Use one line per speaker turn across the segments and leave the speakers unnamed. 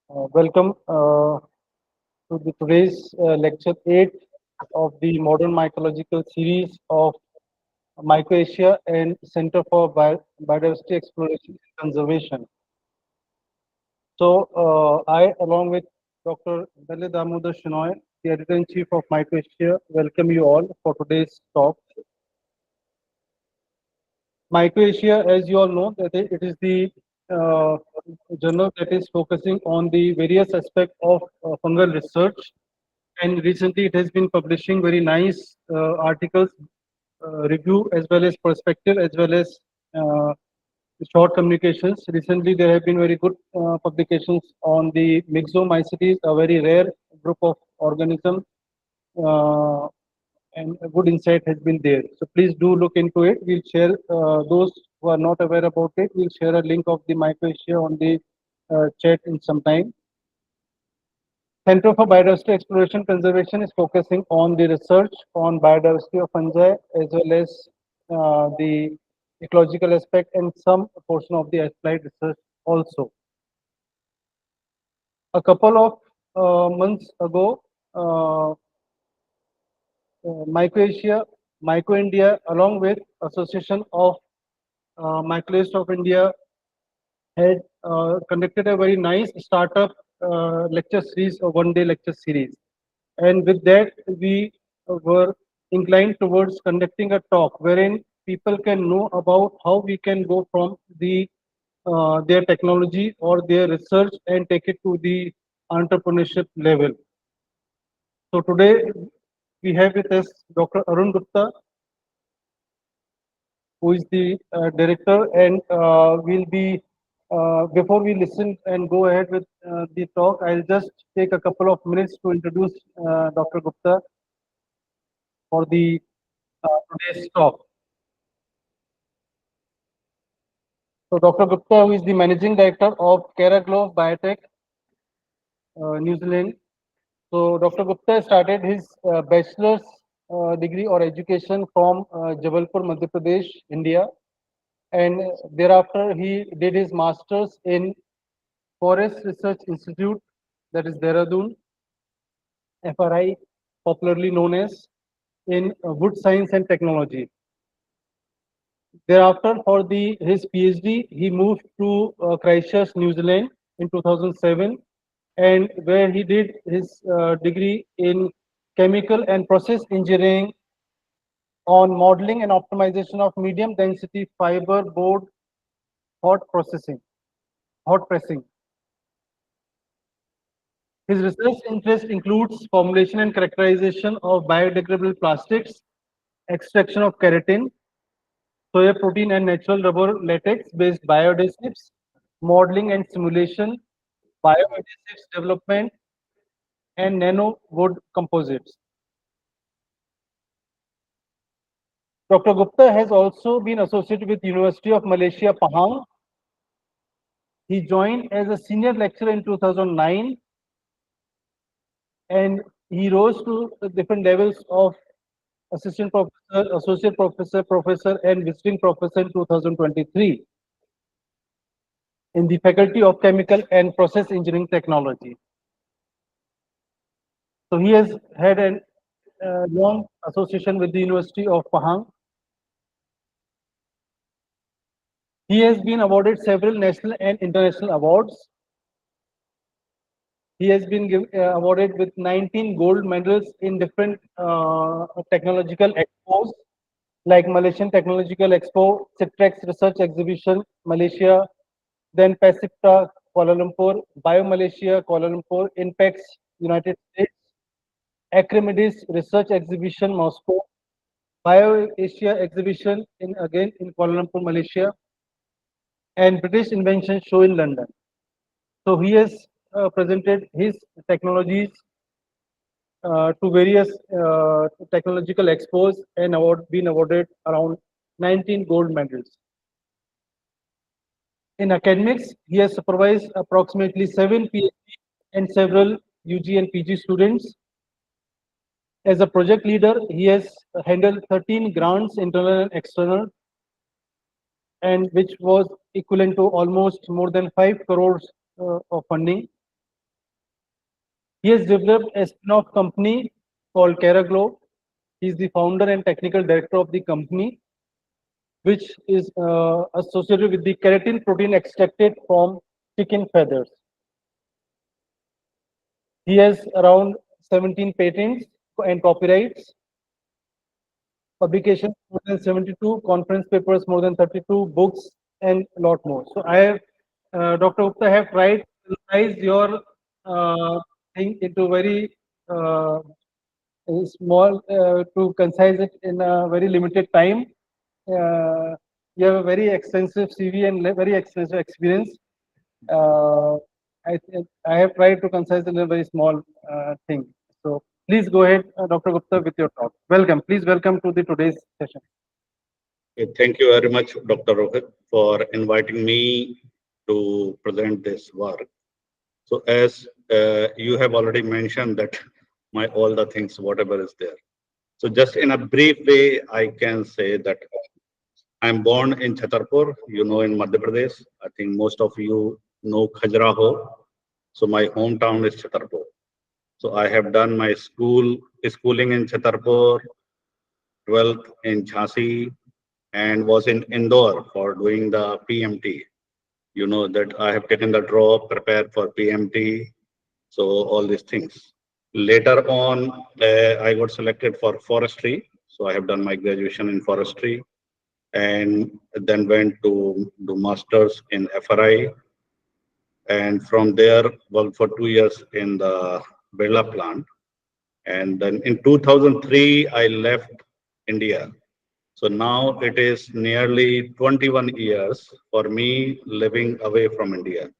Welcome to today's lecture 8 of the Modern Mycological series of Mycoasia and Center for Biodiversity Exploration and Conservation. I, along with Dr. Dalit Damodar Shinoy, the Editor-in-Chief of Mycoasia, welcome you all for today's talk. Mycoasia, as you all know, that it is the uh, journal that is focusing on the various aspects of fungal research. And recently, it has been publishing very nice articles, review as well as perspective, as well as uh, short communications. Recently, there have been very good publications on the myxomycetes, a very rare group of organisms, uh, and a good insight has been there. So please do look into it. We'll share those who are not aware about it. We'll share a link of the Mycoasia on the chat in some time. Center for Biodiversity Exploration Conservation is focusing on the research on biodiversity of fungi as well as the ecological aspect and some portion of the applied research also. A couple of months ago, Mycoasia, Myco-India, along with Association of Mycologists of India, had conducted a very nice startup lecture series, a one-day lecture series. And with that, we were inclined towards conducting a talk wherein people can know about how we can go from their technology or their research and take it to the entrepreneurship level. So today we have with us Dr. Arun Gupta, who is the director, and we'll be before we listen and go ahead with the talk, I'll just take a couple of minutes to introduce Dr. Gupta for the today's talk. So Dr. Gupta, who is the managing director of Keraglow Biotech, New Zealand. So Dr. Gupta started his bachelor's degree or education from Jabalpur, Madhya Pradesh, India, and thereafter he did his master's in Forest Research Institute, that is Dehradun, FRI, popularly known as, in wood science and technology. Thereafter, for his PhD, he moved to Christchurch, New Zealand in 2007, and where he did his degree in chemical and process engineering on modeling and optimization of medium density fiber board hot pressing. His research interest includes formulation and characterization of biodegradable plastics, extraction of keratin, soya protein and natural rubber latex based bioadhesives, modeling and simulation, bioadhesives development, and nano wood composites. Dr. Gupta has also been associated with University of Malaysia, Pahang. He joined as a senior lecturer in 2009, and he rose to different levels of assistant professor, associate professor, professor, and visiting professor in 2023 in the Faculty of Chemical and Process Engineering Technology. So he has had a long association with the University of Pahang. He has been awarded several national and international awards. He has been awarded with 19 gold medals in different technological expos, like Malaysian Technological Expo, Citrex Research Exhibition, Malaysia, then Pacifta, Kuala Lumpur, Bio Malaysia, Kuala Lumpur, Inpex, United States, Acrimidis Research Exhibition, Moscow, Bio Asia Exhibition in Kuala Lumpur, Malaysia, and British Invention Show in London. So he has presented his technologies to various technological expos and been awarded around 19 gold medals. In academics, he has supervised approximately 7 PhD and several UG and PG students. As a project leader, he has handled 13 grants, internal and external, and which was equivalent to almost more than 5 crores of funding. He has developed a spin-off company called Keraglow. He is the founder and technical director of the company, which is associated with the keratin protein extracted from chicken feathers. He has around 17 patents and copyrights, publications more than 72, conference papers more than 32, books, and a lot more. So I have, Dr. Gupta, have tried to analyze your thing into very small, to concise it in a very limited time. Uh, you have a very extensive CV and very extensive experience. Uh, I have tried to concise in a very small thing. So please go ahead, Dr. Gupta, with your talk. Welcome. Please welcome to the today's session.
Thank you very much, Dr. Rohit, for inviting me to present this work. So, as you have already mentioned that my all the things, whatever is there. So, just in a brief way, I can say that I'm born in Chhatarpur, in Madhya Pradesh. I think most of you know Khajuraho. So, my hometown is Chhatarpur. So, I have done my schooling in Chhatarpur, 12th in Jhansi, and was in Indore for doing the PMT. You know that I have taken the drop, prepared for PMT, so all these things. Later on, I got selected for forestry, so I have done my graduation in forestry, and then went to do masters in FRI, and from there worked for 2 years in the Birla plant, and then in 2003 I left India. So now it is nearly 21 years for me living away from India.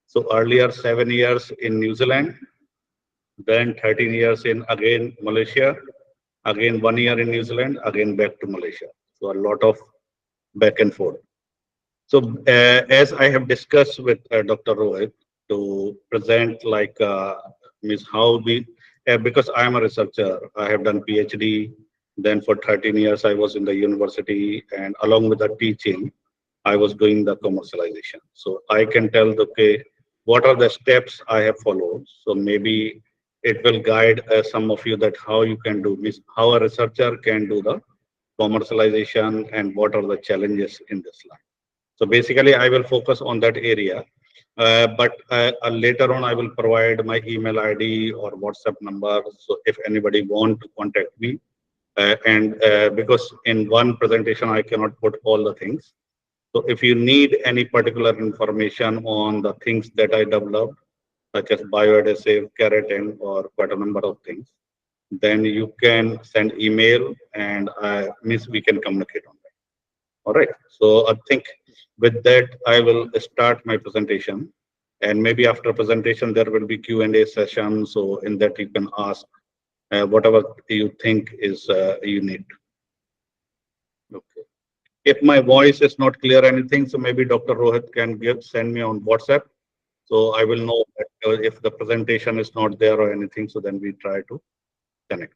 So earlier 7 years in New Zealand, then 13 years in again Malaysia, again 1 year in New Zealand, again back to Malaysia. So a lot of back and forth. So as I have discussed with Dr. Rohit to present like means how we because I am a researcher, I have done PhD. Then for 13 years I was in the university, and along with the teaching, I was doing the commercialization. So I can tell okay what are the steps I have followed. So maybe it will guide some of you that how you can do means how a researcher can do the commercialization and what are the challenges in this line. So basically, I will focus on that area. But later on, I will provide my email ID or WhatsApp number. So if anybody want to contact me, and because in one presentation I cannot put all the things. So if you need any particular information on the things that I developed, such as bioadhesive, keratin, or quite a number of things, then you can send email and means we can communicate on that. All right. So I think with that, I will start my presentation. And maybe after presentation, there will be Q&A session. So in that, you can ask whatever you think is you need. Okay. If my voice is not clear anything, so maybe Dr. Rohit can send me on WhatsApp. So I will know that, if the presentation is not there or anything, so then we try to connect.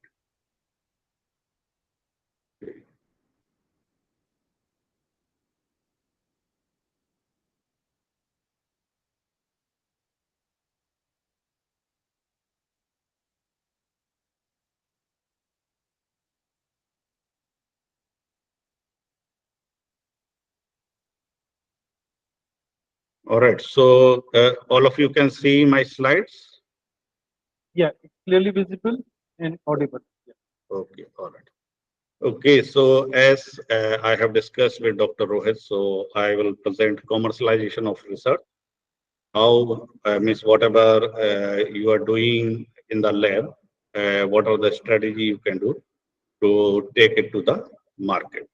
All right. So all of you can see my slides.
Yeah, it's clearly visible and audible. Yeah.
Okay. All right. Okay. So as I have discussed with Dr. Rohit, so I will present commercialization of research. How means whatever you are doing in the lab, what are the strategy you can do to take it to the market.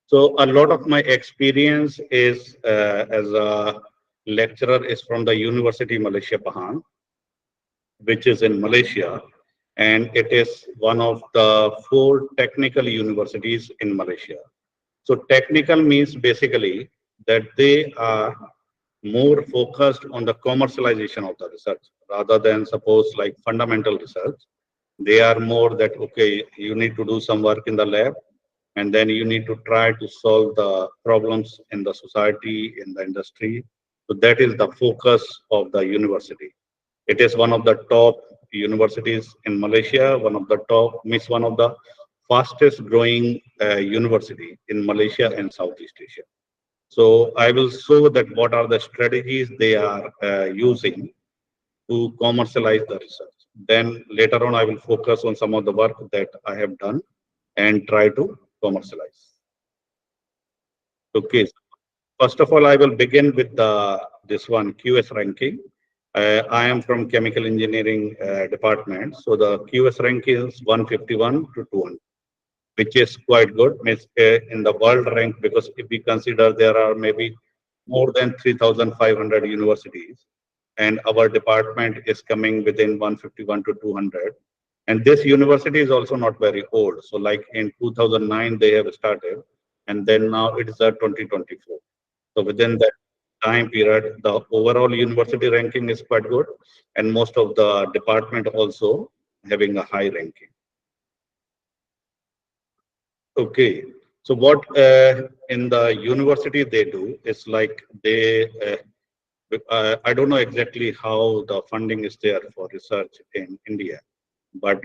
So a lot of my experience is as a lecturer is from the University Malaysia Pahang, which is in Malaysia, and it is one of the four technical universities in Malaysia. So technical means basically that they are more focused on the commercialization of the research rather than suppose like fundamental research. They are more that okay, you need to do some work in the lab, and then you need to try to solve the problems in the society, in the industry. So that is the focus of the university. It is one of the top universities in Malaysia, one of the top, means one of the fastest growing university in Malaysia and Southeast Asia. So I will show that what are the strategies they are using to commercialize the research. Then later on, I will focus on some of the work that I have done and try to commercialize. Okay. First of all, I will begin with this one QS ranking. I am from chemical engineering department, so the QS rank is 151 to 200, which is quite good. Means in the world rank, because if we consider there are maybe more than 3,500 universities, and our department is coming within 151 to 200. And this university is also not very old. So like in 2009, they have started, and then now it is 2024. So within that time period, the overall university ranking is quite good, and most of the department also having a high ranking. Okay, so what in the university they do is like I don't know exactly how the funding is there for research in India, but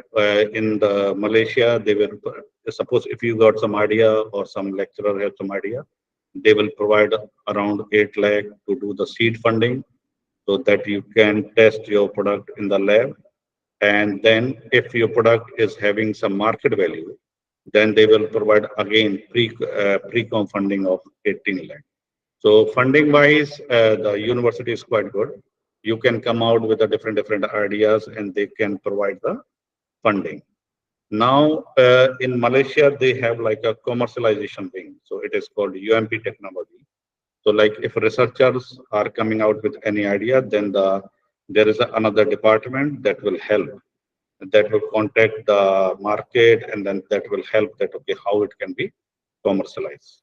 in the Malaysia, they will suppose if you got some idea or some lecturer has some idea, they will provide around 8 lakh to do the seed funding so that you can test your product in the lab. And then if your product is having some market value, then they will provide again pre-com funding of 18 lakh. So funding wise, the university is quite good. You can come out with the different ideas and they can provide the funding. Now in Malaysia, they have like a commercialization wing. So it is called UMP technology. So like if researchers are coming out with any idea, then there is another department that will help, that will contact the market, and then that will help that okay how it can be commercialized.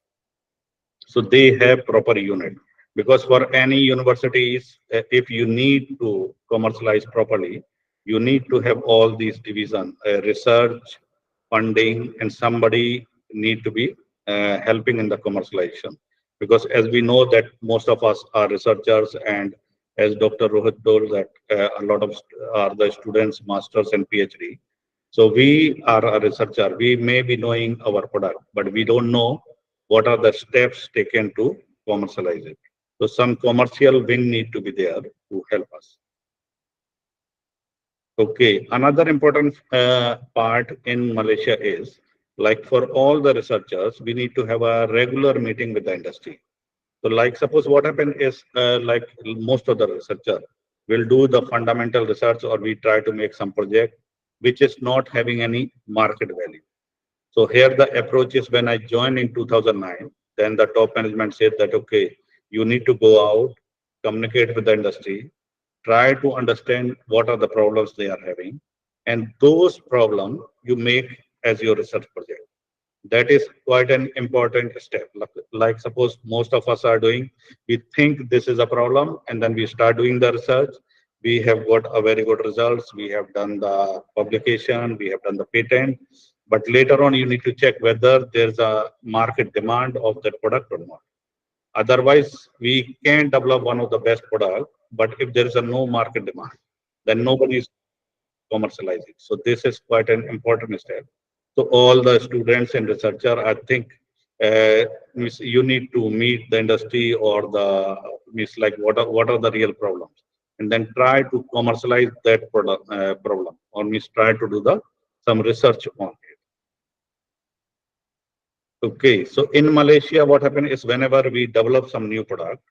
So they have proper unit, because for any universities, if you need to commercialize properly, you need to have all these division, research, funding, and somebody need to be helping in the commercialization. Because as we know that most of us are researchers, and as Dr. Rohit told that a lot of are the students, masters and PhD. So we are a researcher. We may be knowing our product, but we don't know what are the steps taken to commercialize it. So some commercial wing need to be there to help us. Okay, another important part in Malaysia is like for all the researchers, we need to have a regular meeting with the industry. So like suppose what happened is like most of the researcher will do the fundamental research, or we try to make some project which is not having any market value. So here the approach is when I joined in 2009, then the top management said that, okay, you need to go out, communicate with the industry, try to understand what are the problems they are having. And those problems you make as your research project. That is quite an important step. Like suppose most of us are doing, we think this is a problem, and then we start doing the research. We have got a very good results. We have done the publication, we have done the patent, but later on you need to check whether there's a market demand of that product or not. Otherwise, we can develop one of the best product, but if there is a no market demand, then nobody is commercialize it. So this is quite an important step. So all the students and researcher, I think, you need to meet the industry or the means like what are the real problems, and then try to commercialize that product problem, or means try to do the some research on it. Okay, so in Malaysia, what happened is whenever we develop some new product,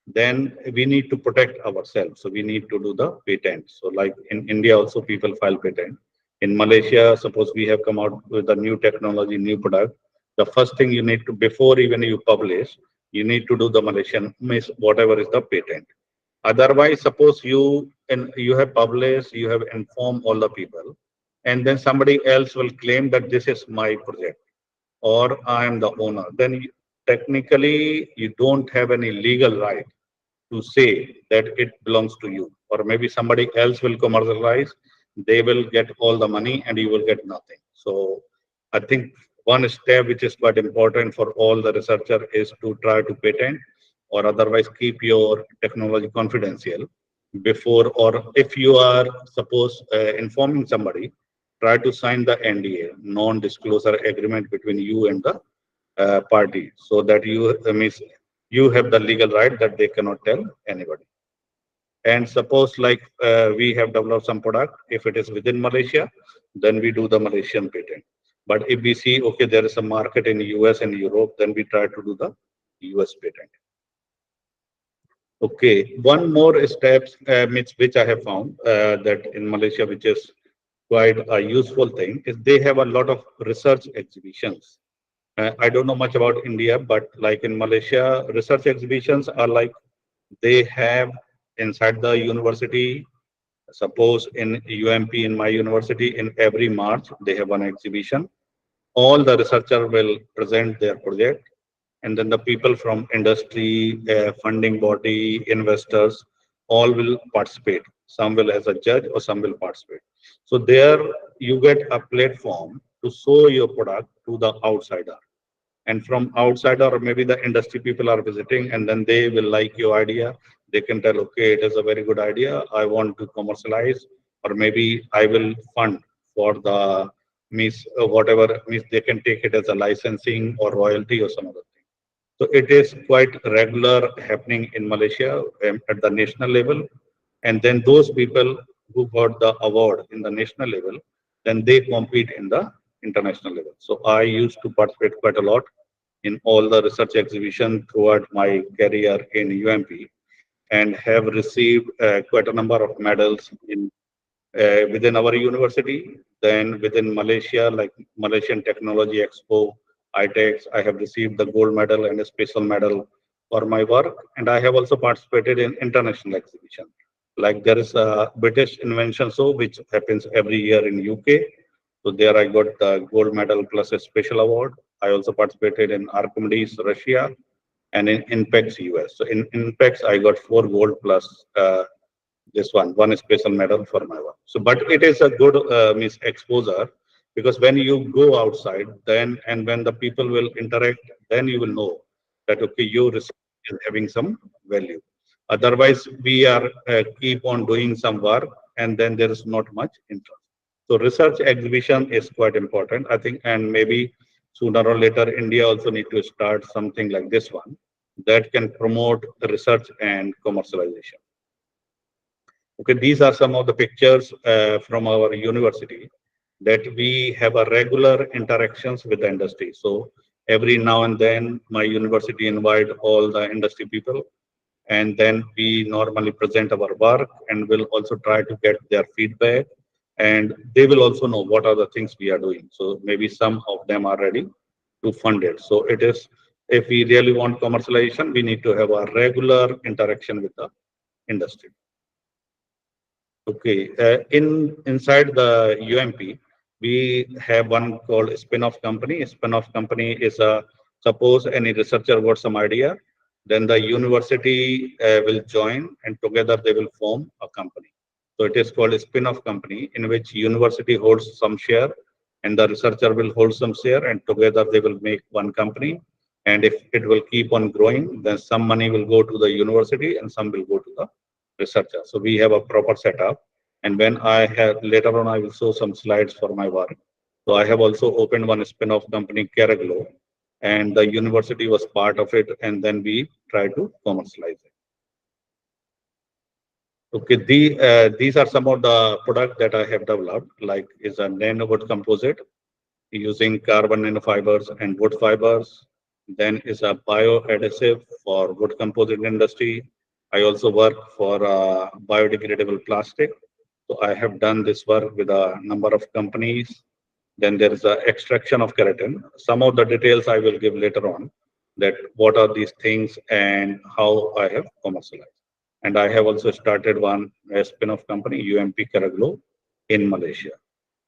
then we need to protect ourselves. So we need to do the patent. So like in India also people file patent. In Malaysia, suppose we have come out with a new technology, new product, the first thing you need to, before even you publish, you need to do the Malaysian, means whatever is the patent. Otherwise, suppose you have published, you have informed all the people, and then somebody else will claim that this is my project or I am the owner, then technically you don't have any legal right to say that it belongs to you. Or maybe somebody else will commercialize, they will get all the money and you will get nothing. So I think one step which is quite important for all the researcher is to try to patent, or otherwise keep your technology confidential, before, or if you are suppose informing somebody, try to sign the NDA, non-disclosure agreement between you and the party, so that you means you have the legal right that they cannot tell anybody. And suppose like we have developed some product, if it is within Malaysia, then we do the Malaysian patent. But if we see, okay, there is a market in US and Europe, then we try to do the US patent. Okay, one more steps which I have found that in Malaysia, which is quite a useful thing, is they have a lot of research exhibitions. I don't know much about India, but like in Malaysia, research exhibitions are like they have inside the university. Suppose in UMP, in my university, in every March, they have one exhibition. All the researcher will present their project, and then the people from industry, funding body, investors, all will participate. Some will as a judge or some will participate. So there you get a platform to show your product to the outsider. And from outsider or maybe the industry people are visiting, and then they will like your idea. They can tell, okay, it is a very good idea, I want to commercialize, or maybe I will fund for the means whatever means they can take it as a licensing or royalty or some other thing. So it is quite regular happening in Malaysia at the national level. And then those people who got the award in the national level, then they compete in the international level. So I used to participate quite a lot in all the research exhibition throughout my career in UMP, and have received quite a number of medals in within our university. Then within Malaysia, like Malaysian Technology Expo, ITEX, I have received the gold medal and a special medal for my work. And I have also participated in international exhibition. Like there is a British Invention Show, which happens every year in UK. So there I got the gold medal plus a special award. I also participated in Archimedes, Russia, and in INPEX, US. So in INPEX, I got 4 gold plus this one special medal for my work. So, but it is a good means exposure, because when you go outside, then and when the people will interact, then you will know that okay, your research is having some value. Otherwise, we are keep on doing some work, and then there is not much interest. So, research exhibition is quite important, I think, and maybe sooner or later, India also need to start something like this one that can promote research and commercialization. Okay, these are some of the pictures from our university that we have a regular interactions with the industry. So every now and then, my university invite all the industry people, and then we normally present our work, and will also try to get their feedback, and they will also know what are the things we are doing. So maybe some of them are ready to fund it. So it is, if we really want commercialization, we need to have a regular interaction with the industry. Okay, inside the UMP, we have one called spin-off company. A spin-off company is a, suppose any researcher got some idea, then the university will join, and together they will form a company. So it is called a spin-off company, in which university holds some share and the researcher will hold some share, and together they will make one company. And if it will keep on growing, then some money will go to the university and some will go to the researcher. So we have a proper setup. And when I have later on, I will show some slides for my work. So I have also opened one spin-off company, Keraglow, and the university was part of it. And then we try to commercialize it. Okay, these are some of the products that I have developed, like is a nanowood composite using carbon nanofibers and wood fibers. Then is a bioadhesive for wood composite industry. I also work for biodegradable plastic. So I have done this work with a number of companies. Then there is a extraction of keratin. Some of the details I will give later on, that what are these things and how I have commercialized. And I have also started one spin-off company, UMP Keraglow, in Malaysia.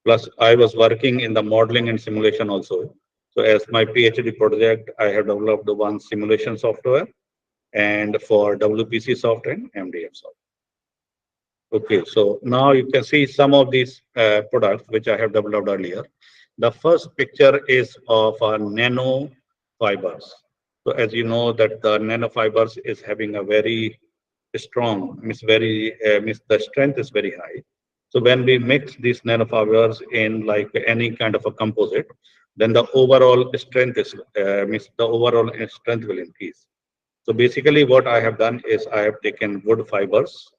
Plus, I was working in the modeling and simulation also. So as my PhD project, I have developed one simulation software, and for WPC software and MDF software. Okay, so now you can see some of these products which I have developed earlier. The first picture is of nanofibers. So as you know that the nanofibers is having a very strong, means means the strength is very high. So when we mix these nanofibers in like any kind of a composite, then the overall strength is means the overall strength will increase. So basically, what I have done is I have taken wood fibers,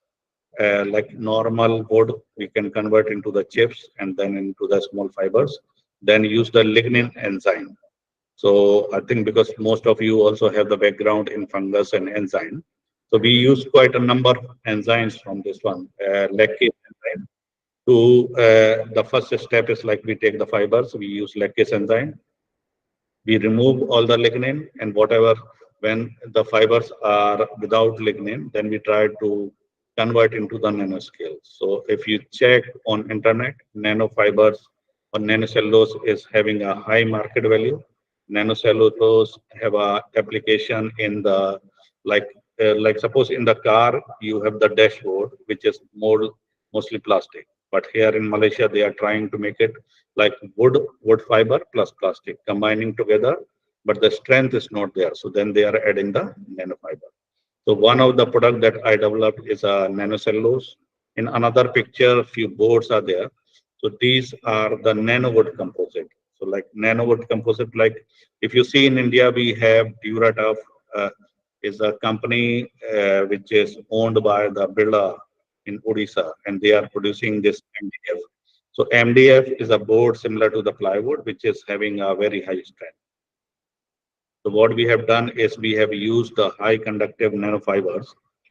like normal wood, we can convert into the chips and then into the small fibers, then use the lignin enzyme. So I think because most of you also have the background in fungus and enzyme, so we use quite a number of enzymes from this one, lactase enzyme. To the first step is like we take the fibers, we use lactase enzyme, we remove all the lignin and whatever, when the fibers are without lignin, then we try to convert into the nanoscale. So if you check on internet, nanofibers or nanocellulose is having a high market value. Nanocellulose have a application in the like suppose in the car you have the dashboard which is more mostly plastic, but here in Malaysia they are trying to make it like wood fiber plus plastic combining together, but the strength is not there. So then they are adding the nanofiber. So one of the product that I developed is a nanocellulose. In another picture, few boards are there. So these are the nanowood composite. So like nanowood composite, like if you see in India, we have Duratuff, uh, is a company which is owned by the Birla in Odisha, and they are producing this MDF. So MDF is a board similar to the plywood, which is having a very high strength. So what we have done is we have used the high conductive nanofibers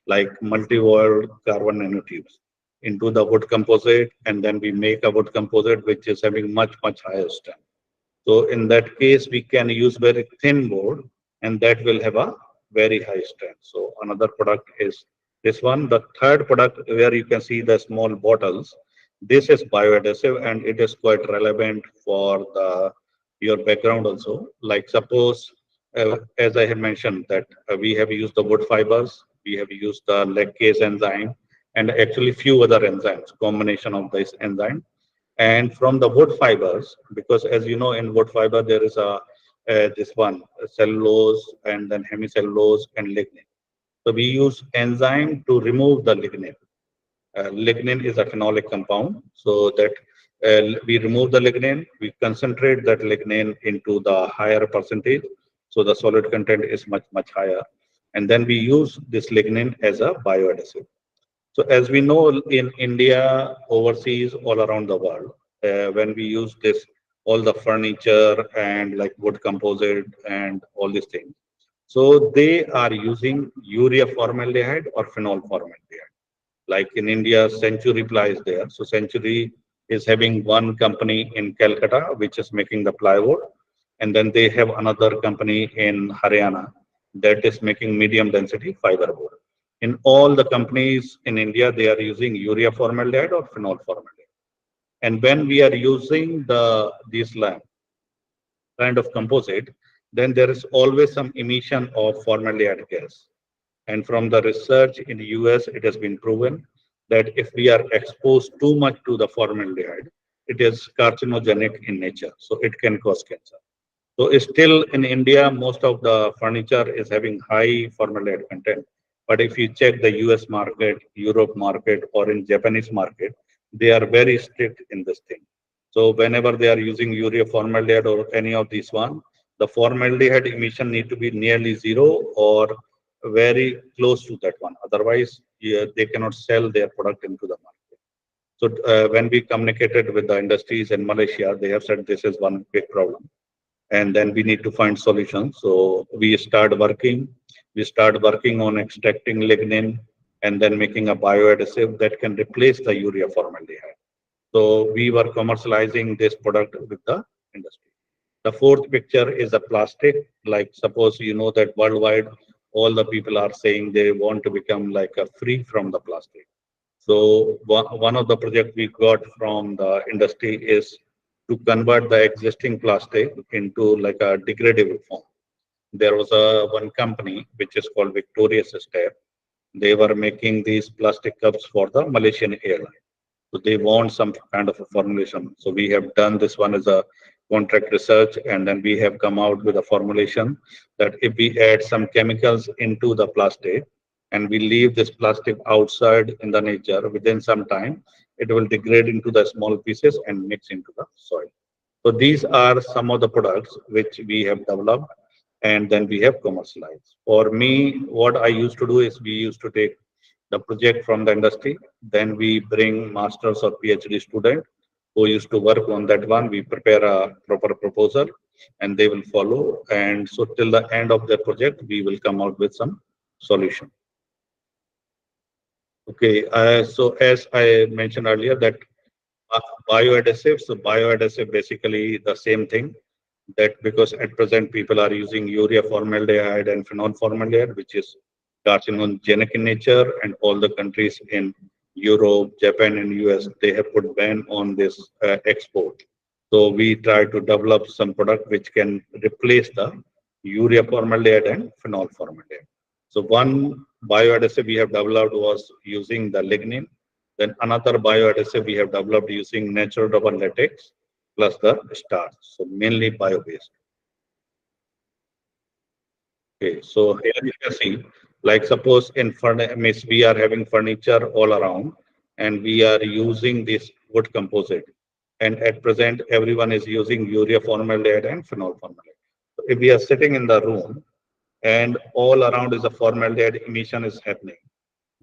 like multi-walled carbon nanotubes into the wood composite, and then we make a wood composite which is having much higher strength. So in that case, we can use very thin board and that will have a very high strength. So another product is this one. The third product where you can see the small bottles, this is bioadhesive and it is quite relevant for the your background also. Like suppose, as I have mentioned that we have used the wood fibers, we have used the lactase enzyme and actually few other enzymes, combination of this enzyme and from the wood fibers, because as you know in wood fiber there is a this one cellulose and then hemicellulose and lignin. So we use enzyme to remove the lignin. Lignin is a phenolic compound, so that we remove the lignin, we concentrate that lignin into the higher percentage, so the solid content is much higher, and then we use this lignin as a bioadhesive. So as we know in India, overseas, all around the world, when we use this, all the furniture and like wood composite and all these things, so they are using urea formaldehyde or phenol formaldehyde. Like in India, Century Ply is there. So Century is having one company in Calcutta, which is making the plywood. And then they have another company in Haryana that is making medium density fiberboard. In all the companies in India, they are using urea formaldehyde or phenol formaldehyde. And when we are using these kind of composite, then there is always some emission of formaldehyde gas. And from the research in the US, it has been proven that if we are exposed too much to the formaldehyde, it is carcinogenic in nature. So it can cause cancer. So still in India, most of the furniture is having high formaldehyde content. But if you check the US market, Europe market, or in Japanese market, they are very strict in this thing. So whenever they are using urea formaldehyde or any of these one, the formaldehyde emission need to be nearly zero or very close to that one. Otherwise, yeah, they cannot sell their product into the market. So when we communicated with the industries in Malaysia, they have said this is one big problem and then we need to find solutions. So we start working on extracting lignin and then making a bioadhesive that can replace the urea formaldehyde. So we were commercializing this product with the industry. The fourth picture is a plastic. Like suppose you know that worldwide, all the people are saying they want to become like a free from the plastic. So one of the project we got from the industry is to convert the existing plastic into like a degradable form. There was a one company which is called Victorious Step. They were making these plastic cups for the Malaysian airline. So they want some kind of a formulation. So we have done this one as a contract research, and then we have come out with a formulation that if we add some chemicals into the plastic, and we leave this plastic outside in the nature, within some time, it will degrade into the small pieces and mix into the soil. So these are some of the products which we have developed and then we have commercialized. For me, what I used to do is we used to take the project from the industry, then we bring masters or PhD student who used to work on that one. We prepare a proper proposal and they will follow. And so till the end of the project, we will come out with some solution. Okay, so as I mentioned earlier that uh, bioadhesive, so bioadhesive basically the same thing that because at present people are using urea formaldehyde and phenol formaldehyde, which is carcinogenic in nature, and all the countries in Europe, Japan, and US they have put ban on this export. So we try to develop some product which can replace the urea formaldehyde and phenol formaldehyde. So one bioadhesive we have developed was using the lignin. Then another bioadhesive we have developed using natural rubber latex plus the starch. So mainly bio-based. Okay, so here you can see, like suppose in furnace we are having furniture all around, and we are using this wood composite. And at present, everyone is using urea formaldehyde and phenol formaldehyde. So if we are sitting in the room and all around is a formaldehyde emission is happening,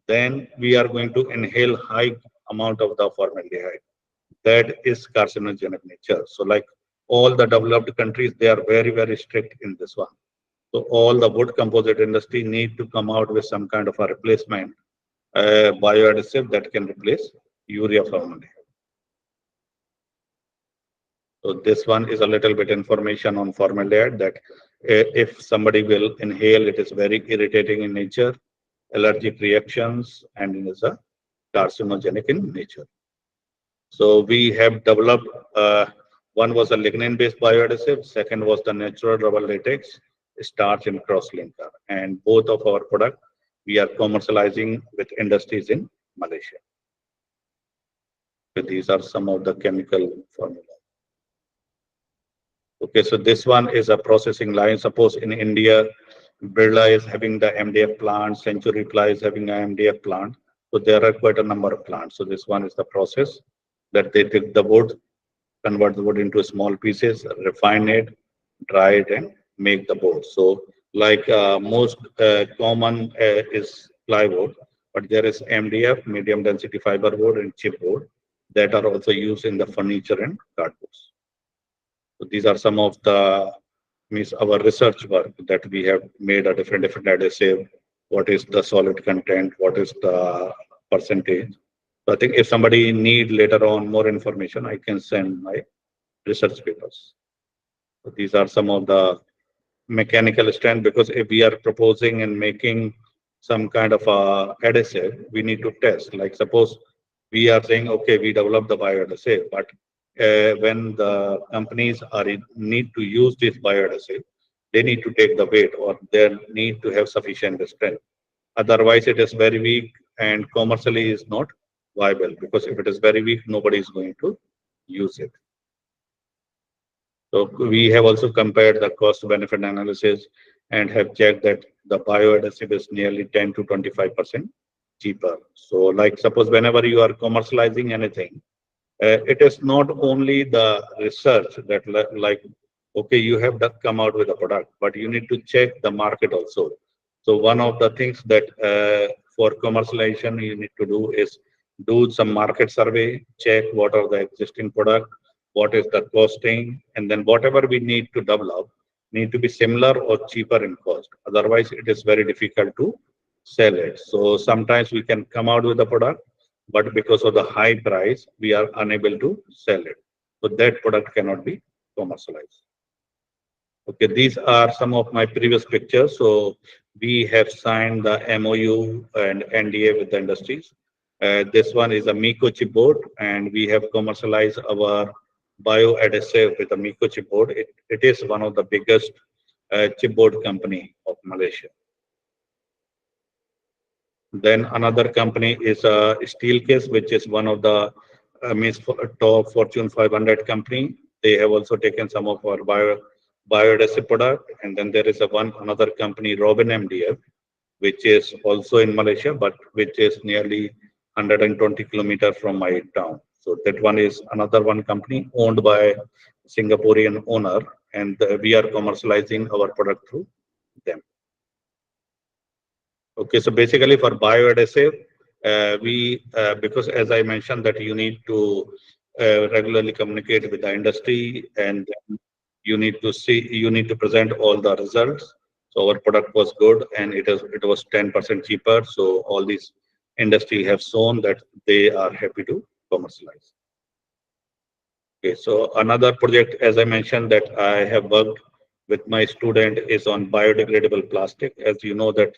then we are going to inhale high amount of the formaldehyde. That is carcinogenic nature. So like all the developed countries, they are very, very strict in this one. So all the wood composite industry need to come out with some kind of a replacement bioadhesive that can replace urea formaldehyde. So this one is a little bit information on formaldehyde that if somebody will inhale, it is very irritating in nature, allergic reactions, and it is a carcinogenic in nature. So we have developed, one was a lignin-based bioadhesive, second was the natural rubber latex, starch and cross-linker. And both of our product, we are commercializing with industries in Malaysia. So these are some of the chemical formula. Okay, so this one is a processing line. Suppose in India, Birla is having the MDF plant, Century Ply is having an MDF plant. So there are quite a number of plants. So this one is the process that they take the wood, convert the wood into small pieces, refine it, dry it, and make the board. So, like most common is plywood, but there is MDF, medium density fiber board, and chipboard that are also used in the furniture and cardboards. So these are some of the means our research work that we have made a different adhesive. What is the solid content? What is the percentage? So I think if somebody need later on more information, I can send my research papers. So these are some of the mechanical strength because if we are proposing and making some kind of a adhesive, we need to test. Like suppose we are saying, okay, we develop the bioadhesive, but when the companies are in need to use this bioadhesive, they need to take the weight or they need to have sufficient strength. Otherwise, it is very weak and commercially is not viable because if it is very weak, nobody is going to use it. So we have also compared the cost benefit analysis and have checked that the bioadhesive is nearly 10 to 25% cheaper. So like suppose whenever you are commercializing anything, it is not only the research that like, okay, you have come out with a product, but you need to check the market also. So one of the things that for commercialization you need to do is do some market survey, check what are the existing product, what is the costing, and then whatever we need to develop need to be similar or cheaper in cost. Otherwise, it is very difficult to sell it. So sometimes we can come out with a product, but because of the high price, we are unable to sell it. So that product cannot be commercialized. Okay, these are some of my previous pictures. So we have signed the MOU and NDA with the industries. This one is a Miko chipboard, and we have commercialized our bioadhesive with a Miko chipboard. It is one of the biggest chipboard company of Malaysia. Then another company is Steelcase, which is one of the means top Fortune 500 company. They have also taken some of our bioadhesive product. And then there is another company, Robin MDF, which is also in Malaysia, but which is nearly 120 kilometers from my town. So that one is another one company owned by Singaporean owner, and we are commercializing our product through them. Okay, so basically for bioadhesive, because as I mentioned that you need to regularly communicate with the industry, and you need to present all the results. So our product was good, and it was 10% cheaper. So all these industry have shown that they are happy to commercialize. Okay, so another project, as I mentioned, that I have worked with my student is on biodegradable plastic. As you know that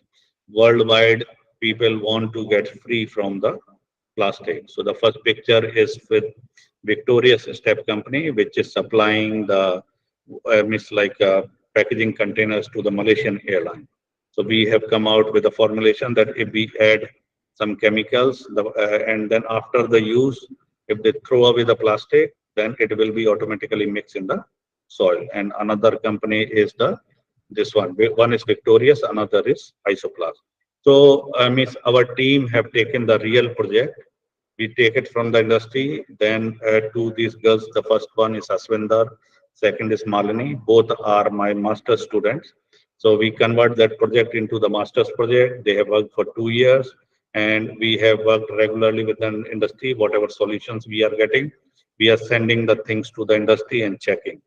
worldwide people want to get free from the plastic. So the first picture is with Victoria's Step Company, which is supplying the packaging containers to the Malaysian airline. So we have come out with a formulation that if we add some chemicals, and then after the use, if they throw away the plastic, then it will be automatically mixed in the soil. And another company is this one. One is Victorious, another is Isoplast. So our team have taken the real project. We take it from the industry, then to these girls. The first one is Aswinder, second is Malini. Both are my master students. So we convert that project into the master's project. They have worked for 2 years, and we have worked regularly with an industry. Whatever solutions we are getting, we are sending the things to the industry and checking.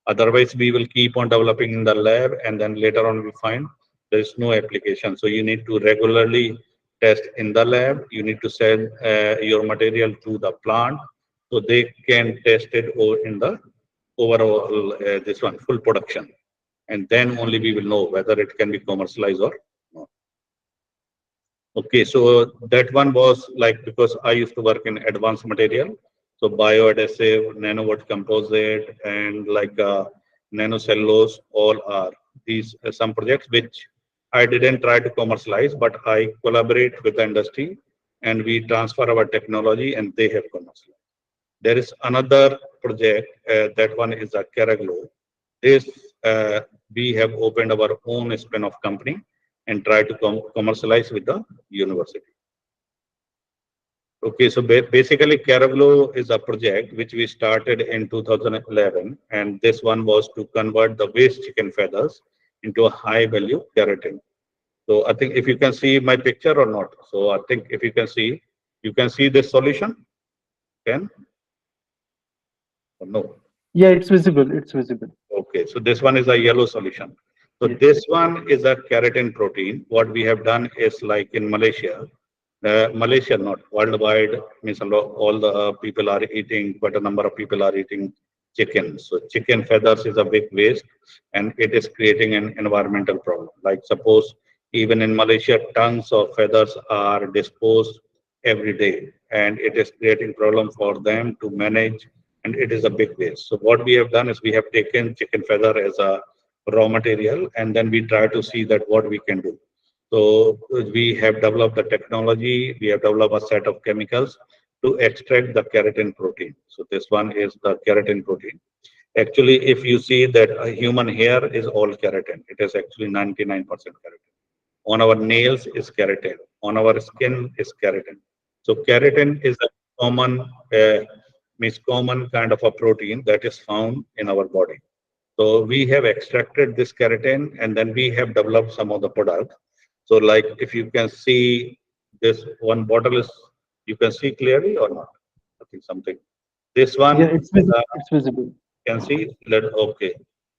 Otherwise, we will keep on developing in the lab, and then later on we find there is no application. So you need to regularly test in the lab. You need to send your material to the plant so they can test it in the overall this one full production, and then only we will know whether it can be commercialized or not. Okay, so that one was like, because I used to work in advanced material, so bioadhesive, nanoword composite, and nanocellulose, all are these some projects which I didn't try to commercialize, but I collaborate with the industry, and we transfer our technology, and they have commercialized. There is another project, that one is a Keraglow. This we have opened our own spin-off company and try to commercialize with the university. Okay, so basically Keraglow is a project which we started in 2011, and this one was to convert the waste chicken feathers into a high value keratin. So I think if you can see my picture or not. So I think if you can see this solution. Can or no?
Yeah, it's visible. It's visible.
Okay, so this one is a yellow solution. So
Yes.
this one is a keratin protein. What we have done is like in Malaysia, Malaysia not worldwide, means all the people are eating, but a number of people are eating chicken. So chicken feathers is a big waste, and it is creating an environmental problem. Like suppose even in Malaysia, tons of feathers are disposed every day, and it is creating problem for them to manage, and it is a big waste. So what we have done is we have taken chicken feather as a raw material, and then we try to see that what we can do. So we have developed the technology, we have developed a set of chemicals to extract the keratin protein. So this one is the keratin protein. Actually, if you see that a human hair is all keratin, it is actually 99% keratin. On our nails is keratin. On our skin is keratin. So keratin is a common, common kind of a protein that is found in our body. So we have extracted this keratin, and then we have developed some of the products. So like if you can see this one bottle is, you can see clearly or not? I think something. This
Yeah,
one,
it's visible.
uh,
It's visible.
can see, okay.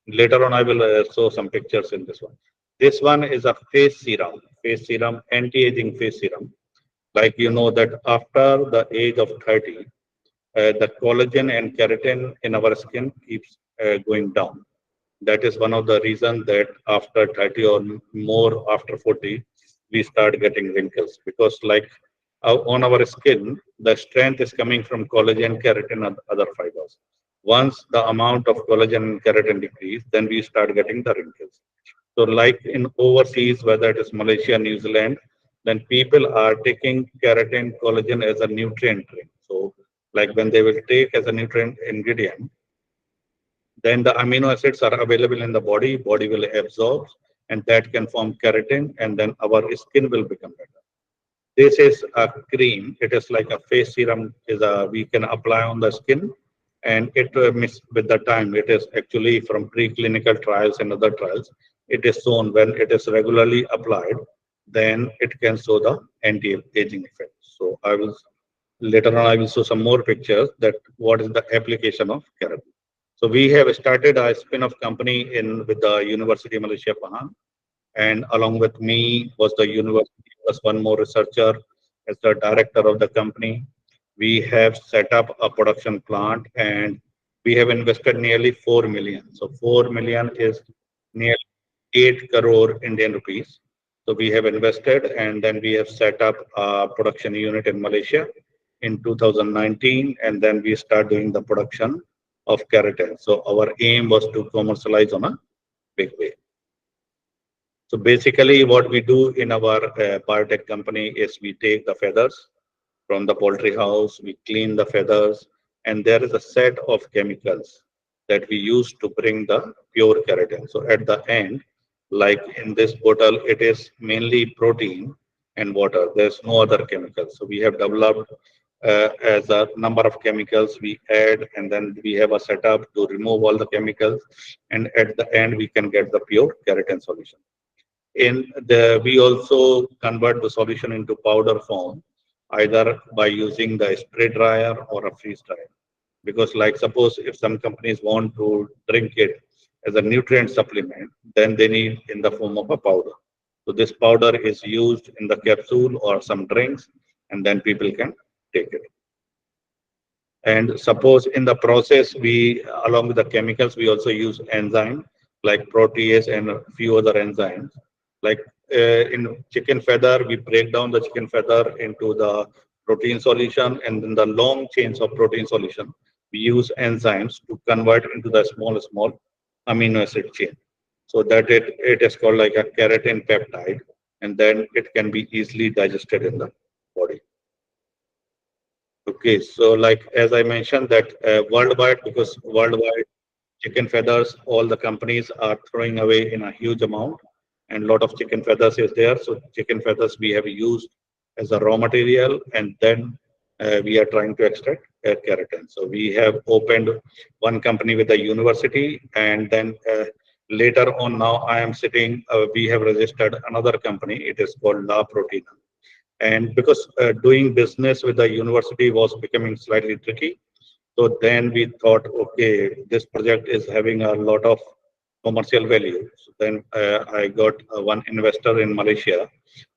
Later on, I will show some pictures in this one. This one is a face serum, anti-aging face serum. Like you know that after the age of 30, the collagen and keratin in our skin keeps going down. That is one of the reasons that after 30 or more, after 40, we start getting wrinkles, because like on our skin, the strength is coming from collagen, keratin, and other fibers. Once the amount of collagen and keratin decrease, then we start getting the wrinkles. So like in overseas, whether it is Malaysia, New Zealand, then people are taking keratin, collagen as a nutrient drink. So like when they will take as a nutrient ingredient, then the amino acids are available in the body will absorb, and that can form keratin, and then our skin will become better. This is a cream. It is like a face serum. Is a we can apply on the skin, and it with the time. It is actually from preclinical trials and other trials. It is shown when it is regularly applied, then it can show the anti-aging effect. So I will later on I will show some more pictures that what is the application of keratin. So we have started a spin-off company in with the University of Malaysia Pahang, and along with me was the university plus one more researcher as the director of the company. We have set up a production plant and we have invested nearly 4 million. So 4 million is nearly 8 crore Indian rupees. So we have invested and then we have set up a production unit in Malaysia in 2019, and then we start doing the production of keratin. So our aim was to commercialize on a big way. So basically, what we do in our biotech company is we take the feathers from the poultry house, we clean the feathers, and there is a set of chemicals that we use to bring the pure keratin. So at the end, like in this bottle, it is mainly protein and water. There's no other chemicals. So we have developed as a number of chemicals we add, and then we have a setup to remove all the chemicals, and at the end we can get the pure keratin solution. In the we also convert the solution into powder form either by using the spray dryer or a freeze dryer, because like suppose if some companies want to drink it as a nutrient supplement, then they need in the form of a powder. So this powder is used in the capsule or some drinks, and then people can take it. And suppose in the process, we, along with the chemicals, we also use enzyme like protease and a few other enzymes. Like in chicken feather, we break down the chicken feather into the protein solution, and in the long chains of protein solution, we use enzymes to convert into the small amino acid chain. So that it is called like a keratin peptide, and then it can be easily digested in the body. Okay, so like as I mentioned that worldwide, because worldwide chicken feathers, all the companies are throwing away in a huge amount, and a lot of chicken feathers is there. So chicken feathers we have used as a raw material, and then we are trying to extract keratin. So we have opened one company with a university, and then later on now I am sitting. We have registered another company. It is called La Protein, and because doing business with the university was becoming slightly tricky, so then we thought, okay, this project is having a lot of commercial value. So then I got one investor in Malaysia,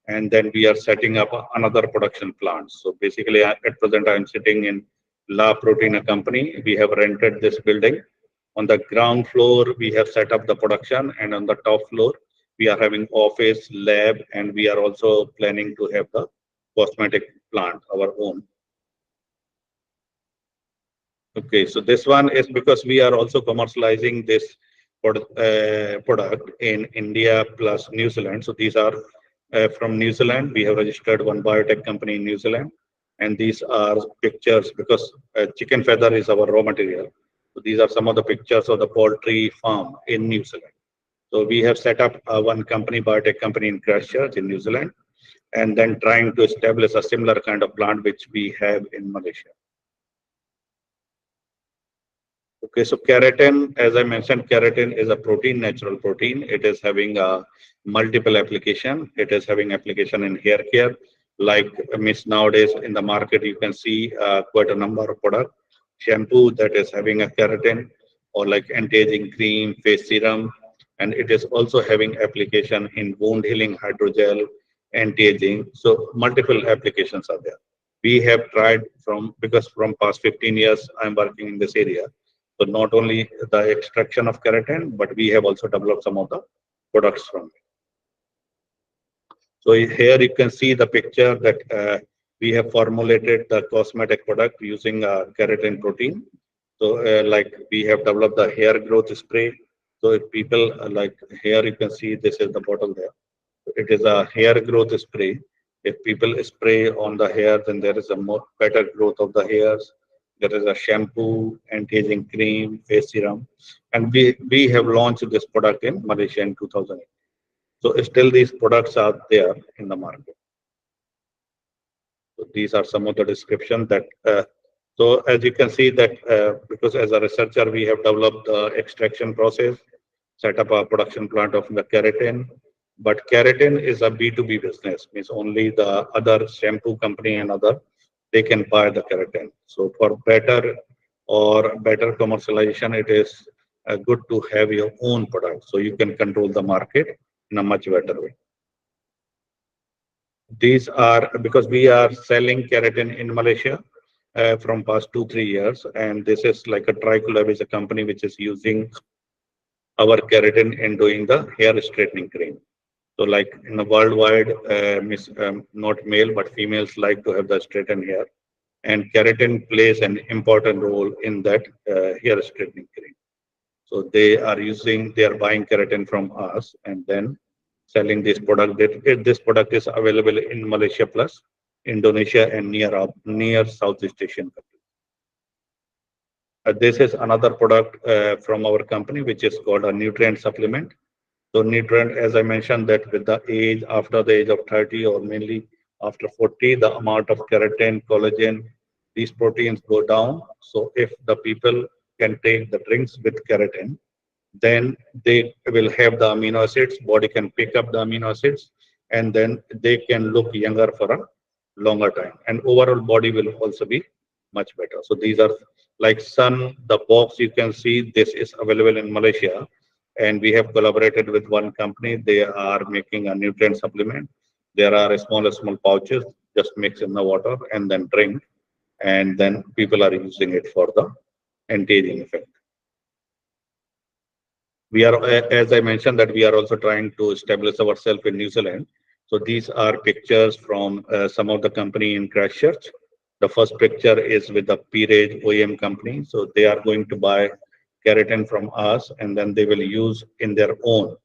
and then we are setting up another production plant. So basically, at present, I'm sitting in La Protein company. We have rented this building. On the ground floor, we have set up the production, and on the top floor, we are having office, lab, and we are also planning to have the cosmetic plant, our own. Okay, so this one is because we are also commercializing this product in India plus New Zealand. So these are from New Zealand. We have registered one biotech company in New Zealand, and these are pictures because chicken feather is our raw material. So these are some of the pictures of the poultry farm in New Zealand. So we have set up one company, biotech company in Christchurch in New Zealand, and then trying to establish a similar kind of plant which we have in Malaysia. Okay, so keratin, as I mentioned, keratin is a protein, natural protein. It is having a multiple application. It is having application in hair care, like miss nowadays in the market, you can see quite a number of product shampoo that is having a keratin, or like anti-aging cream, face serum, and it is also having application in wound healing hydrogel, anti-aging. So multiple applications are there. We have tried from, because from past 15 years I'm working in this area. So not only the extraction of keratin, but we have also developed some of the products from it. So here you can see the picture that we have formulated the cosmetic product using keratin protein. So like we have developed the hair growth spray. So if people like here, you can see this is the bottle there. It is a hair growth spray. If people spray on the hair, then there is a more better growth of the hairs. There is a shampoo, anti-aging cream, face serum, and we have launched this product in Malaysia in 2008. So still these products are there in the market. So these are some of the description that. So as you can see that because as a researcher we have developed the extraction process, set up a production plant of the keratin. But keratin is a B2B business, means only the other shampoo company and other they can buy the keratin. So for better commercialization, it is good to have your own product, so you can control the market in a much better way. These are because we are selling keratin in Malaysia from past 2 3 years, and this is like a Tricolab is a company which is using our keratin in doing the hair straightening cream. So like in the worldwide, not male but females like to have the straightened hair, and keratin plays an important role in that hair straightening cream. So they are buying keratin from us and then selling this product. This product is available in Malaysia plus Indonesia and near Southeast Asian countries. This is another product from our company, which is called a nutrient supplement. So nutrient, as I mentioned, that with the age, after the age of 30 or mainly after 40, the amount of keratin, collagen, these proteins go down. So if the people can take the drinks with keratin, then they will have the amino acids, body can pick up the amino acids, and then they can look younger for a longer time. And overall body will also be much better. So these are like the box you can see, this is available in Malaysia. And we have collaborated with one company. They are making a nutrient supplement. There are small pouches, just mix in the water and then drink. And then people are using it for the anti-aging effect. We are, as I mentioned, that we are also trying to establish ourselves in New Zealand. So these are pictures from some of the company in Christchurch. The first picture is with the P-Rage OEM company. So they are going to buy keratin from us and then they will use in their own.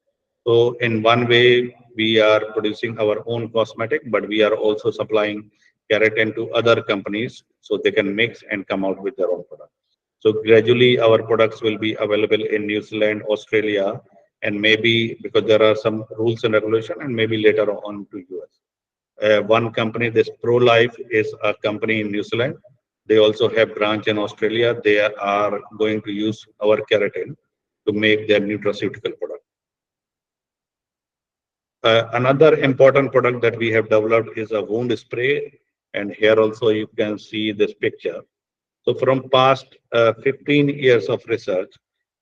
So in one way, we are producing our own cosmetic, but we are also supplying keratin to other companies so they can mix and come out with their own product. So gradually our products will be available in New Zealand, Australia, and maybe because there are some rules and regulation and maybe later on to US. One company, this ProLife is a company in New Zealand. They also have branch in Australia. They are going to use our keratin to make their nutraceutical product. Another important product that we have developed is a wound spray. And here also you can see this picture. So from past 15 years of research,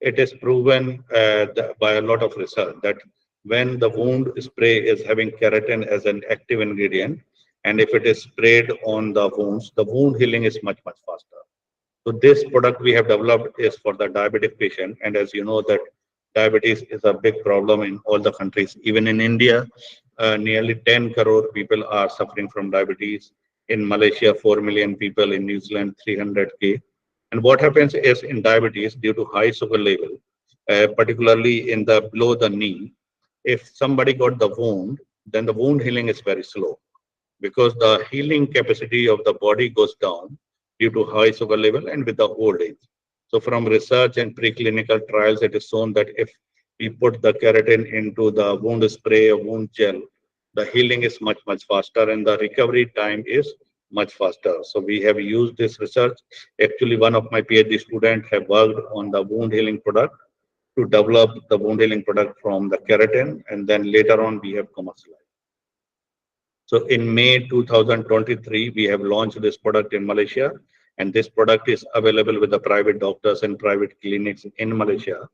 it is proven by a lot of research that when the wound spray is having keratin as an active ingredient, and if it is sprayed on the wounds, the wound healing is much faster. So this product we have developed is for the diabetic patient. And as you know that diabetes is a big problem in all the countries. Even in India, nearly 10 crore people are suffering from diabetes. In Malaysia, 4 million people. In New Zealand, 300K. And what happens is in diabetes, due to high sugar level, particularly in the below the knee, if somebody got the wound, then the wound healing is very slow because the healing capacity of the body goes down due to high sugar level and with the old age. So from research and preclinical trials, it is shown that if we put the keratin into the wound spray or wound gel, the healing is much faster and the recovery time is much faster. So we have used this research. Actually, one of my PhD students have worked on the wound healing product to develop the wound healing product from the keratin, and then later on we have commercialized. So in May 2023, we have launched this product in Malaysia, and this product is available with the private doctors and private clinics in Malaysia.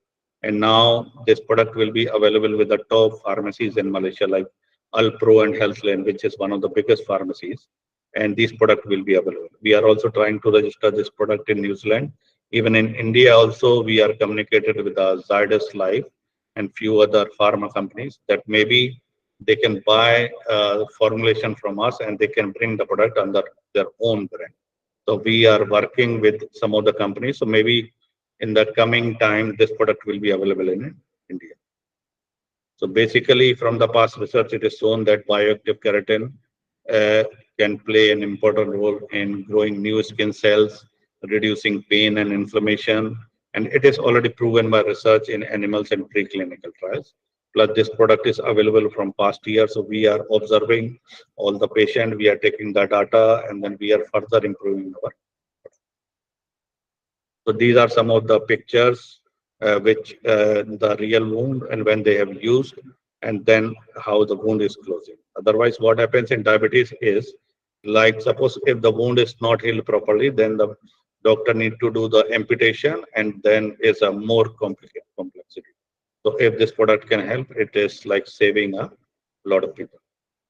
And now this product will be available with the top pharmacies in Malaysia like Alpro and Healthline, which is one of the biggest pharmacies. And this product will be available. We are also trying to register this product in New Zealand. Even in India also, we are communicated with Zydus Life and few other pharma companies that maybe they can buy formulation from us and they can bring the product under their own brand. So we are working with some of the companies. So maybe in the coming time, this product will be available in India. So basically from the past research, it is shown that bioactive keratin can play an important role in growing new skin cells, reducing pain and inflammation. And it is already proven by research in animals and preclinical trials Plus, this product is available from past years, so we are observing all the patient, we are taking the data, and then we are further improving our. So these are some of the pictures which the real wound and when they have used, and then how the wound is closing. Otherwise, what happens in diabetes is, like suppose if the wound is not healed properly, then the doctor need to do the amputation, and then is a more complicated complexity. So if this product can help, it is like saving a lot of people.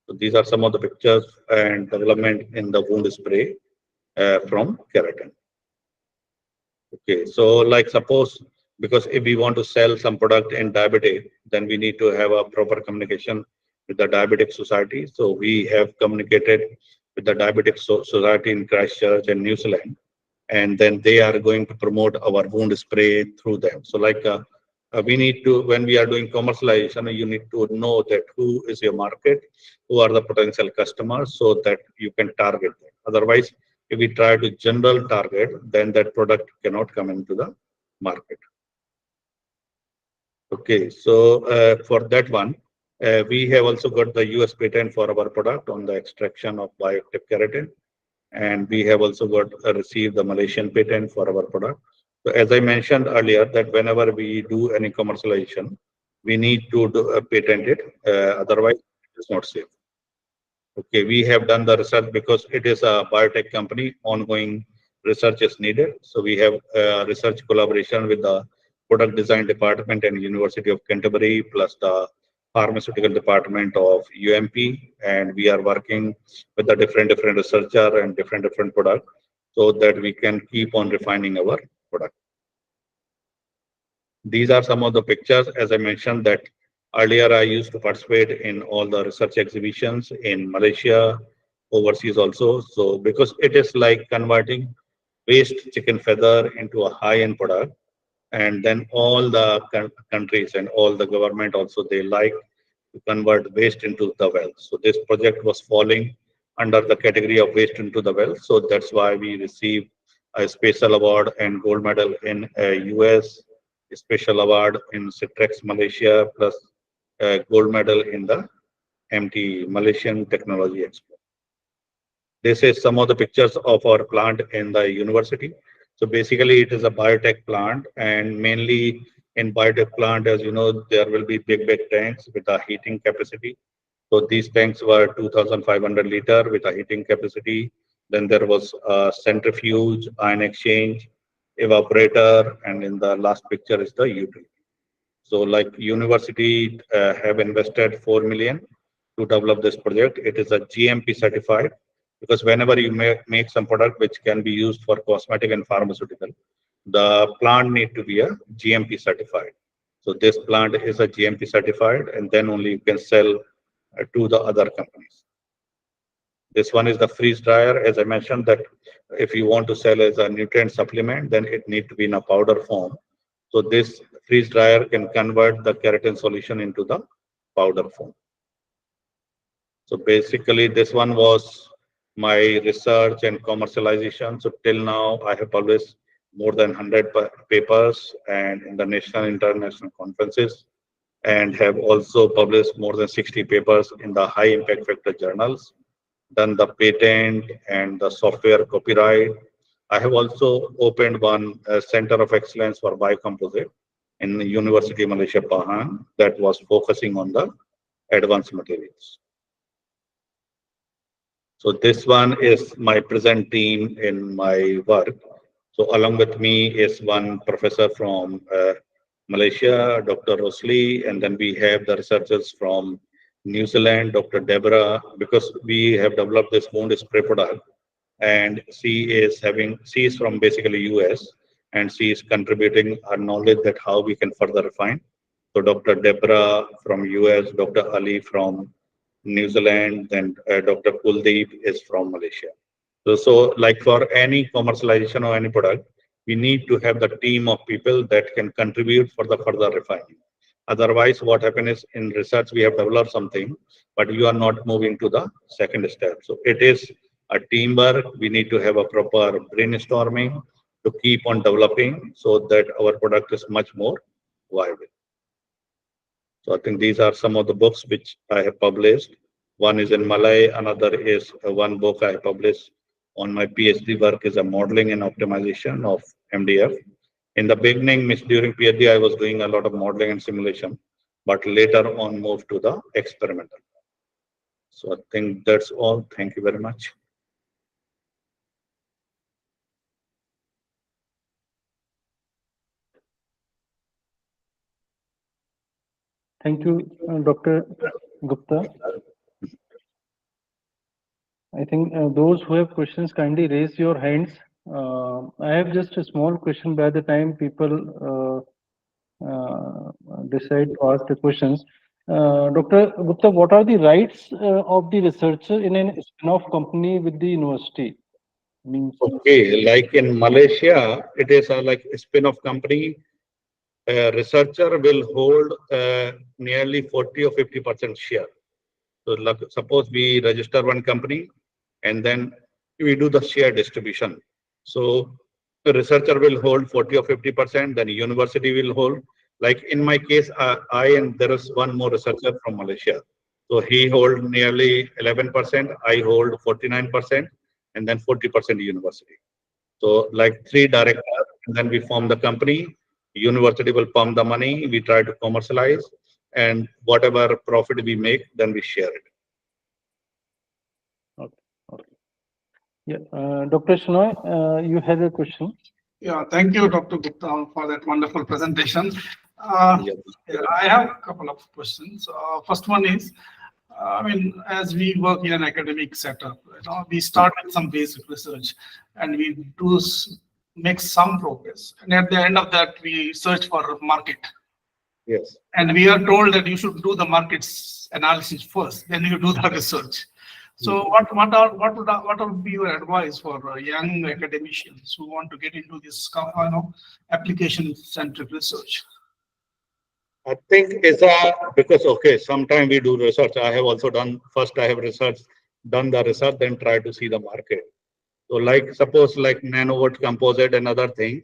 So these are some of the pictures and development in the wound spray from keratin. Okay, so like suppose, because if we want to sell some product in diabetic, then we need to have a proper communication with the diabetic society. So we have communicated with the diabetic society in Christchurch and New Zealand, and then they are going to promote our wound spray through them. So like we need to, when we are doing commercialization, you need to know that who is your market, who are the potential customers, so that you can target them. Otherwise, if we try to general target, then that product cannot come into the market. Okay, so for that one, we have also got the US patent for our product on the extraction of bioactive keratin, and we have also got received the Malaysian patent for our product. So as I mentioned earlier, that whenever we do any commercialization, we need to do, patent it, otherwise it is not safe. Okay, we have done the research because it is a biotech company. Ongoing research is needed. So we have research collaboration with the product design department and University of Canterbury, plus the pharmaceutical department of UMP, and we are working with the different researcher and different product, so that we can keep on refining our product. These are some of the pictures. As I mentioned that earlier, I used to participate in all the research exhibitions in Malaysia, overseas also. So because it is like converting waste chicken feather into a high-end product, and then all the countries and all the government also, they like to convert waste into the wealth. So this project was falling under the category of waste into the wealth. So that's why we received a special award and gold medal in US, special award in Citrex Malaysia, plus gold medal in the MT Malaysian Technology Expo. This is some of the pictures of our plant in the university. So basically, it is a biotech plant, and mainly in biotech plant, as you know, there will be big tanks with a heating capacity. So these tanks were 2,500 liter with a heating capacity. Then there was a centrifuge, ion exchange, evaporator, and in the last picture is the utility. So like university have invested 4 million to develop this project. It is a GMP certified, because whenever you make some product which can be used for cosmetic and pharmaceutical, the plant need to be a GMP certified. So this plant is a GMP certified, and then only you can sell to the other companies. This one is the freeze dryer. As I mentioned that if you want to sell as a nutrient supplement, then it need to be in a powder form. So this freeze dryer can convert the keratin solution into the powder form. So basically this one was my research and commercialization. So till now I have published more than 100 papers and in the national international conferences, and have also published more than 60 papers in the high impact factor journals, done the patent and the software copyright. I have also opened one center of excellence for biocomposite in the University of Malaysia, Pahang, that was focusing on the advanced materials. So this one is my present team in my work. So along with me is one professor from Malaysia, Dr. Rosli, and then we have the researchers from New Zealand, Dr. Deborah, because we have developed this wound spray product, and she is from basically US, and she is contributing her knowledge that how we can further refine. So Dr. Deborah from US, Dr. Ali from New Zealand, then Dr. Kuldeep is from Malaysia. So like for any commercialization or any product, we need to have the team of people that can contribute for the further refining. Otherwise, what happens is in research, we have developed something, but you are not moving to the second step. So it is a teamwork. We need to have a proper brainstorming to keep on developing so that our product is much more viable. So I think these are some of the books which I have published. One is in Malay, another is one book I published on my PhD work is a modeling and optimization of MDF. In the beginning, means during PhD, I was doing a lot of modeling and simulation, but later on moved to the experimental. So I think that's all. Thank you very much.
Thank you, Dr. Gupta. I think those who have questions kindly raise your hands. I have just a small question by the time people decide to ask the questions. Dr. Gupta, what are the rights of the researcher in an spin-off company with the university? Means
Okay, like in Malaysia, it is a like a spin-off company. A researcher will hold nearly 40 or 50% share. So like, suppose we register one company and then we do the share distribution. So the researcher will hold 40 or 50%, then university will hold. Like in my case, I and there is one more researcher from Malaysia. So he hold nearly 11%, I hold 49%, and then 40% university. So like three directors, and then we form the company. University will pump the money. We try to commercialize, and whatever profit we make, then we share it.
okay, okay. Yeah, Dr. Shinoy, you had a question.
Yeah, thank you, Dr. Gupta, for that wonderful presentation.
Yeah.
Yeah, I have a couple of questions. First one is, I mean, as we work in an academic setup, we start with some basic research and we do make some progress. And at the end of that, we search for market.
Yes.
And we are told that you should do the markets analysis first, then you do the research. So what would be your advice for young academicians who want to get into this application-centric research?
I think it's a because okay, sometime we do research. I have also done first. I have done the research, then try to see the market. So like suppose like nanoword composite and other thing,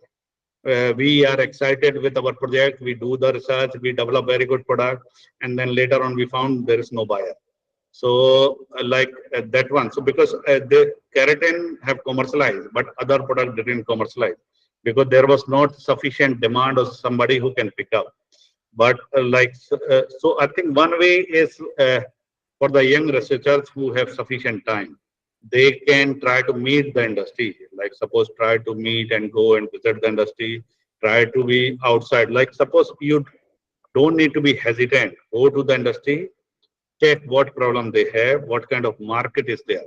we are excited with our project. We do the research, we develop very good product, and then later on we found there is no buyer. So like that one. So because the keratin have commercialized, but other product didn't commercialize because there was not sufficient demand of somebody who can pick up. But so I think one way is for the young researchers who have sufficient time, they can try to meet the industry. Like suppose try to meet and go and visit the industry, try to be outside. Like suppose you don't need to be hesitant. Go to the industry, check what problem they have, what kind of market is there,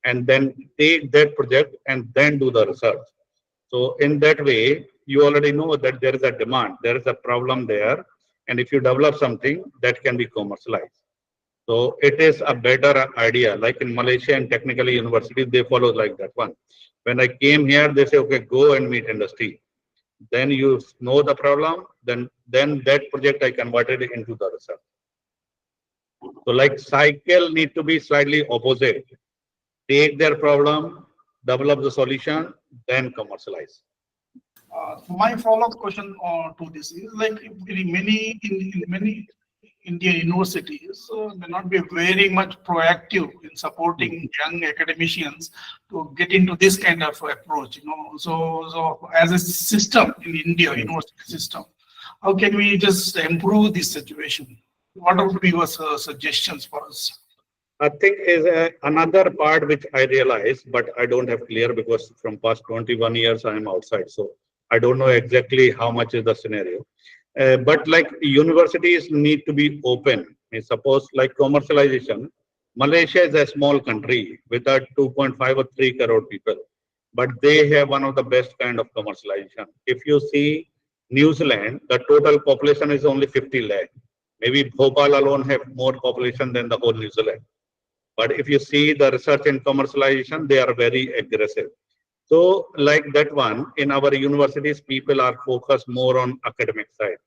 and then take that project and then do the research. So in that way, you already know that there is a demand, there is a problem there, and if you develop something that can be commercialized. So it is a better idea. Like in Malaysia and technically universities, they follow like that one. When I came here, they say, okay, go and meet industry. Then you know the problem, then that project I converted into the research. So like cycle need to be slightly opposite. Take their problem, develop the solution, then commercialize.
My follow-up question to this is like in many Indian universities may not be very much proactive in supporting young academicians to get into this kind of approach. So as a system in India, university system, how can we just improve this situation? What would be your suggestions for us?
I think is another part which I realize, but I don't have clear because from past 21 years I am outside, so I don't know exactly how much is the scenario. But like universities need to be open. Suppose like commercialization, Malaysia is a small country with a 2.5 or 3 crore people, but they have one of the best kind of commercialization. If you see New Zealand, the total population is only 50 lakh. Maybe Bhopal alone have more population than the whole New Zealand. But if you see the research and commercialization, they are very aggressive. So like that one, in our universities, people are focused more on academic side.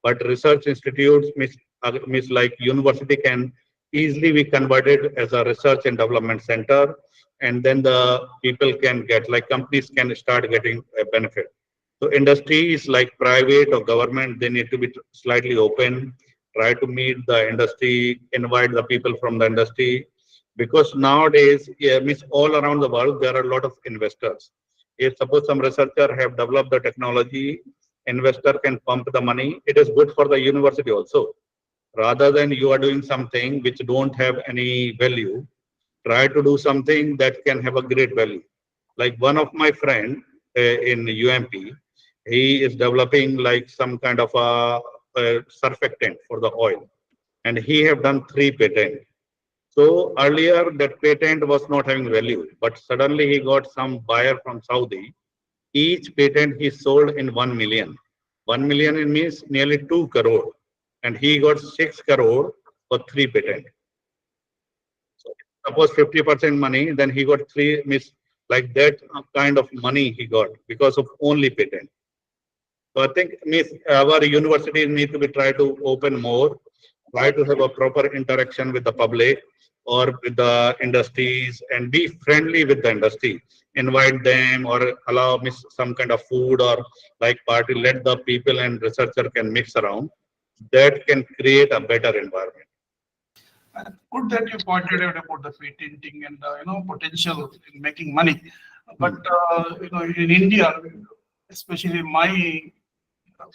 But research institutes, means like university can easily be converted as a research and development center. And then the people can get, like companies can start getting a benefit. So industries like private or government, they need to be slightly open try to meet the industry, invite the people from the industry, because nowadays, yeah, means all around the world, there are a lot of investors. If suppose some researcher have developed the technology, investor can pump the money, it is good for the university also. Rather than you are doing something which don't have any value, try to do something that can have a great value. Like one of my friend in UMP, he is developing like some kind of a surfactant for the oil, and he have done 3 patent. So earlier that patent was not having value, but suddenly he got some buyer from Saudi. Each patent he sold in 1 million. 1 million it means nearly 2 crore, and he got 6 crore for 3 patent. So suppose 50% money, then he got three miss like that kind of money he got because of only patent. So I think miss our universities need to be try to open more, try to have a proper interaction with the public or with the industries and be friendly with the industry. Invite them or allow miss some kind of food or like party. Let the people and researcher can mix around. That can create a better environment.
Good that you pointed out about the patenting and potential in making money. But in India, especially my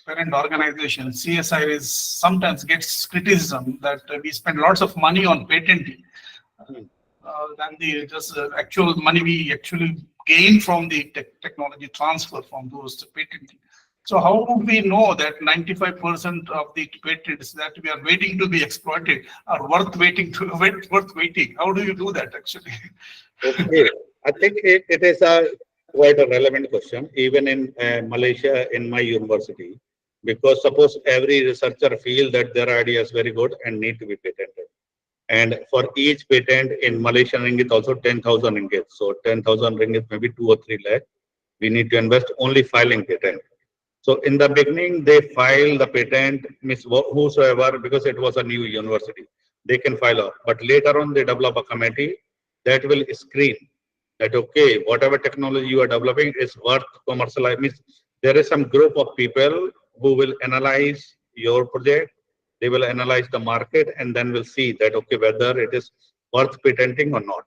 parent organization, CSI, is sometimes gets criticism that we spend lots of money on patenting than the just actual money we actually gain from the technology transfer from those patenting. So how would we know that 95% of the patents that we are waiting to be exploited are worth waiting to worth waiting? How do you do that actually?
Okay, I think it is a quite a relevant question, even in Malaysia, in my university, because suppose every researcher feel that their idea is very good and need to be patented. And for each patent in Malaysian ringgit, also 10,000 ringgit. So 10,000 ringgit, maybe 2 or 3 lakh. We need to invest only filing patent. So in the beginning, they file the patent, means whosoever, because it was a new university, they can file up. But later on, they develop a committee that will screen that, okay, whatever technology you are developing is worth commercialize. Means there is some group of people who will analyze your project, they will analyze the market, and then will see that, okay, whether it is worth patenting or not.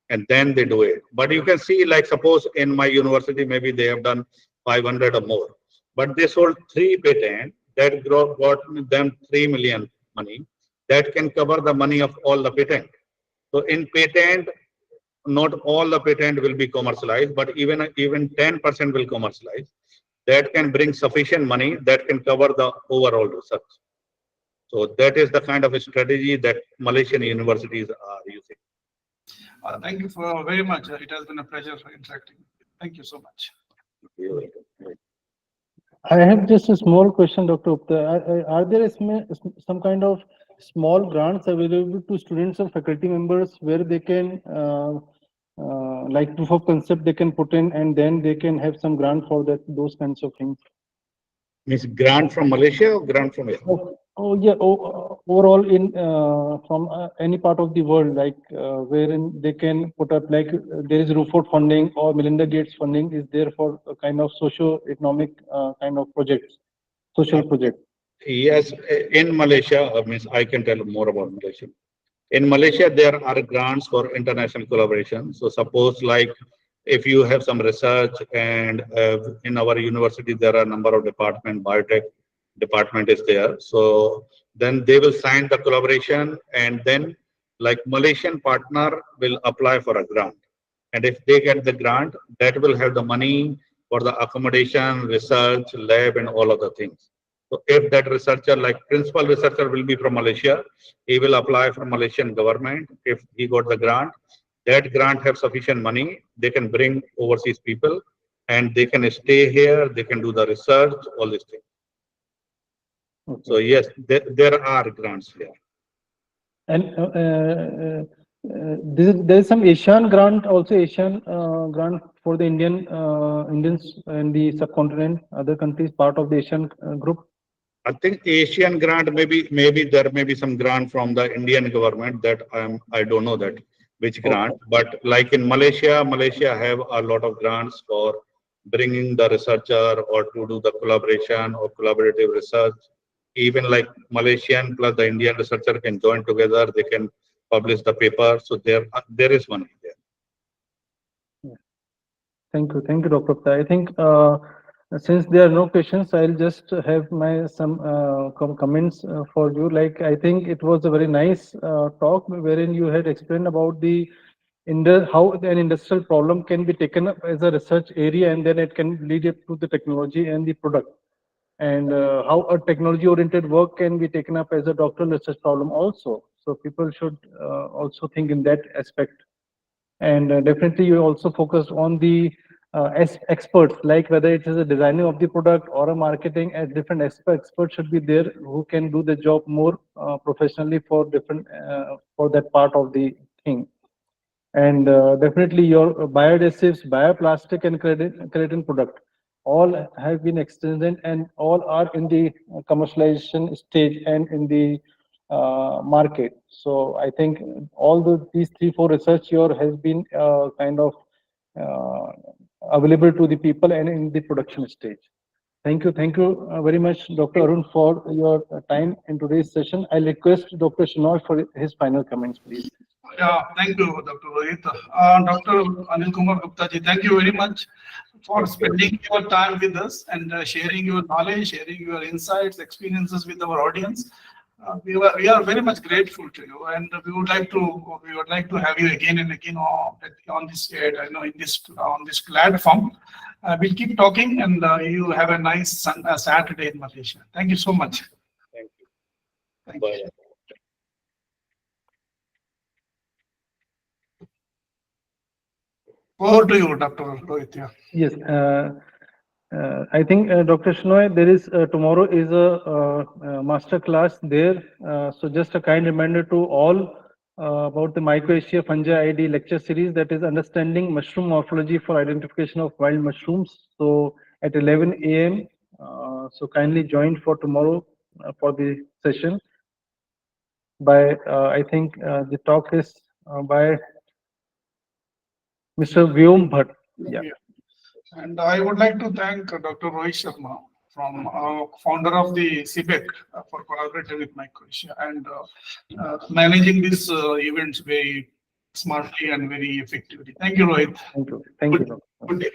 And then they do it. But you can see, like, suppose in my university, maybe they have done 500 or more, but they sold 3 patent that got them 3 million money that can cover the money of all the patent. So in patent, not all the patent will be commercialized, but even 10% will commercialize. That can bring sufficient money that can cover the overall research. So that is the kind of a strategy that Malaysian universities are using.
Thank you for very much. It has been a pleasure interacting. Thank you so much.
You're welcome.
I have just a small question, Dr. Gupta. Are there some kind of small grants available to students or faculty members where they can, like proof of concept, they can put in and then they can have some grant for those kinds of things?
Means grant from Malaysia or grant from where?
Yeah. Overall, in from any part of the world, like wherein they can put up, like there is Ruford funding or Melinda Gates funding is there for a kind of socio-economic kind of projects, social projects.
Yes, in Malaysia, means I can tell more about Malaysia. In Malaysia, there are grants for international collaboration. So suppose like if you have some research and in our university, there are a number of department, biotech department is there. So then they will sign the collaboration and then like Malaysian partner will apply for a grant. And if they get the grant, that will have the money for the accommodation, research, lab, and all other things. So if that researcher, like principal researcher will be from Malaysia, he will apply from Malaysian government. If he got the grant, that grant have sufficient money, they can bring overseas people and they can stay here, they can do the research, all these things.
Okay.
So yes, there are grants here.
And there is some Asian grant, also Asian grant for the Indians and the subcontinent, other countries, part of the Asian group.
I think Asian grant, maybe there may be some grant from the Indian government that I don't know that which grant, but like in Malaysia have a lot of grants for bringing the researcher or to do the collaboration or collaborative research. even like Malaysian plus the Indian researcher can join together, they can publish the paper. So there is money there.
Thank you, Dr. Gupta. I think since there are no questions, I'll just have my some comments for you. Like I think it was a very nice talk wherein you had explained about the how an industrial problem can be taken up as a research area and then it can lead it to the technology and the product, and how a technology-oriented work can be taken up as a doctoral research problem also. So people should also think in that aspect. And definitely you also focused on the experts, like whether it is a designing of the product or a marketing, as different experts should be there who can do the job more professionally for different for that part of the thing. And definitely your bioadhesives, bioplastic and keratin product all have been extended and all are in the commercialization stage and in the market. So I think all these 3-4 research year has been kind of uh, available to the people and in the production stage. Thank you very much, Dr. Arun, for your time in today's session. I'll request Dr. Shinoy for his final comments, please.
Yeah, thank you, Dr. Rohit. Dr. Anil Kumar Gupta ji, thank you very much for spending your time with us and sharing your knowledge, sharing your insights, experiences with our audience. We are very much grateful to you, and we would like to have you again and again on this I know in this on this platform. We'll keep talking, and you have a nice Saturday in Malaysia. Thank you so much.
Thank you.
Thank
Bye.
you. Over to you, Dr. Rohit. Yeah.
Yes, I think Dr. Shinoy, there is tomorrow is a master class there. So just a kind reminder to all about the Mycoacia fungi ID lecture series, that is understanding mushroom morphology for identification of wild mushrooms. So at 11 a.m. So kindly join for tomorrow for the session. By I think the talk is by Mr. Vyom Bhatt. Yeah.
And I would like to thank Dr. Rohit Sharma, from founder of the CBEC, for collaborating with Mycoacia and managing these events very smartly and very effectively. Thank you, Rohit.
Thank you. Thank you, Dr.
Good day.